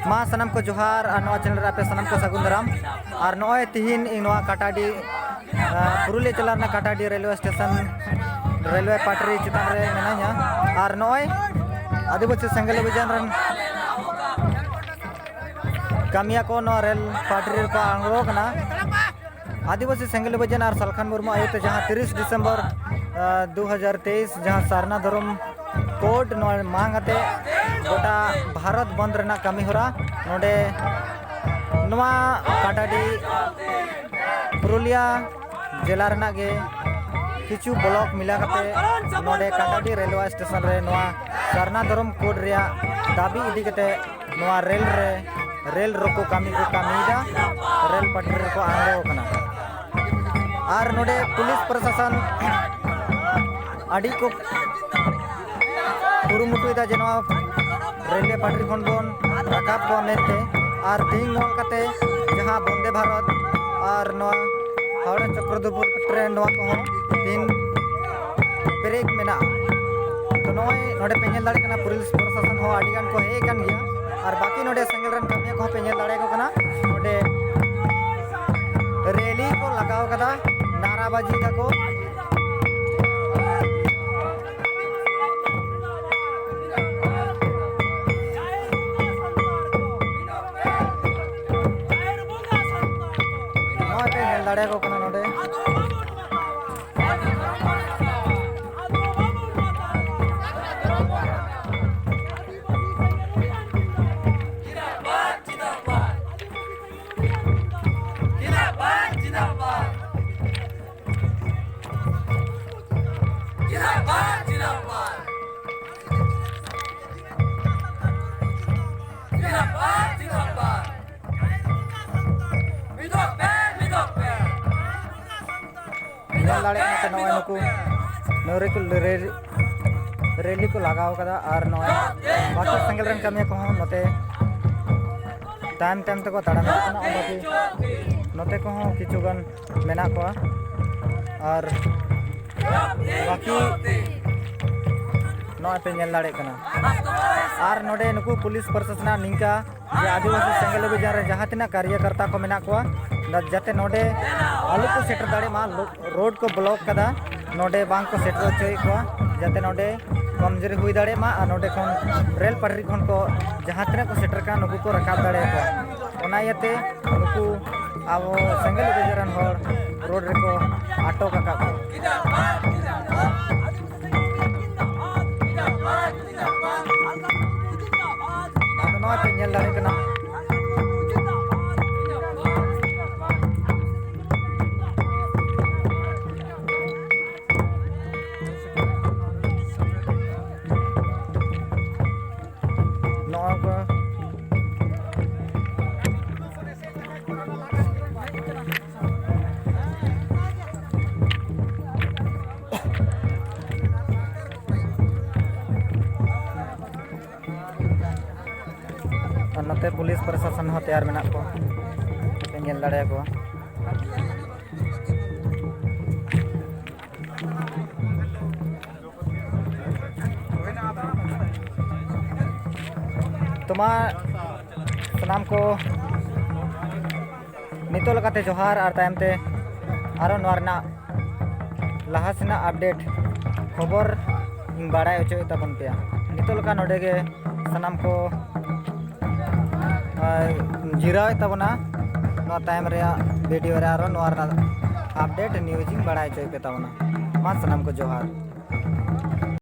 मा सनम को जोहार और नवा चैनल पे सनम को सगुन दाराम और नॉय तिहिन नवा काटाडी पुरुलिया चलाना काटाडी रेलवे स्टेशन रेलवे पाटरी चितान रे मेनाया और नॉय आदिवासी संगल बजान रन कामिया को नो रेल पाटरी को आंगरो कना आदिवासी संगल बजान और सलखान मुर्मू आयोते जहां 30 दिसंबर 2023 जहां सारना धर्म कोड मांगते गोटा भारत बंद रना कमी होरा नोडे नवा काटाडी पुरुलिया जिला रना गे किचु ब्लॉक मिला कते नोडे काटाडी रेलवे स्टेशन रे नवा सारना धर्म कोड रिया दाबी इदी कते नवा रेल रोको कमी को कमीदा रेल पटरी को आंगो कना और नोडे पुलिस प्रशासन आड़ी को कुरुमुटुदा जेनवा रेलवे पाटरी खन बन राकाब को मेते और तीन नोल कते जहां वंदे भारत और नवा हावड़ा चक्रधरपुर ट्रेन नवा को तीन ब्रेक मेना तो नोडे पेंजल दाड़े कना पुलिस प्रशासन हो आड़ी गान को हे कान गया और बाकी नोडे संगल रन कमिया को पेंजल दाड़े को कना नोडे रैली को लगाव कदा नाराबाजी दा को दाड़े को कना नोडे दाड़े नॉय नुकु रैली को लगाव कदा और नॉय बाकी संगल रन कमिया को नोते टाइम तक ताड़ा मेना बाकी नोते को किचुगन मेना को और बाकी नॉय पे नेल दाड़े कना और नोडे नुकु पुलिस प्रशासन निंका जे आदिवासी संगल बजार रे जहां तना कार्यकर्ता को मेना को जाते नोडे आलू को सेटर दाड़े मा रोड को ब्लॉक कदा नोडे बांग को सेटर चोई को जाते नोडे कमजोरी हुई दाड़े मा और नोडे खन रेल पटरी खन को जहां तना को सेटर का नुकु को रकाब दाड़े को ओना यते नुकु अब संगल बजारन होर रोड रे को आटो का को नोआ पे नेल दाड़े कना नते पुलिस प्रशासन हो तैयार मेना को पेंगल दाड़े को तुमा सनाम को नितो लगाते जोहार और तायमते आरो नवारना लहा सेना अपडेट खबर इन बाड़ाय होचो तबन पे नितो लगा नोडे गे सनाम को जिराव तबना नो टाइम रे वीडियो रे आरो नवारना अपडेट न्यूज़ बाड़ाय होचो पे तबना मा सनाम को जोहार।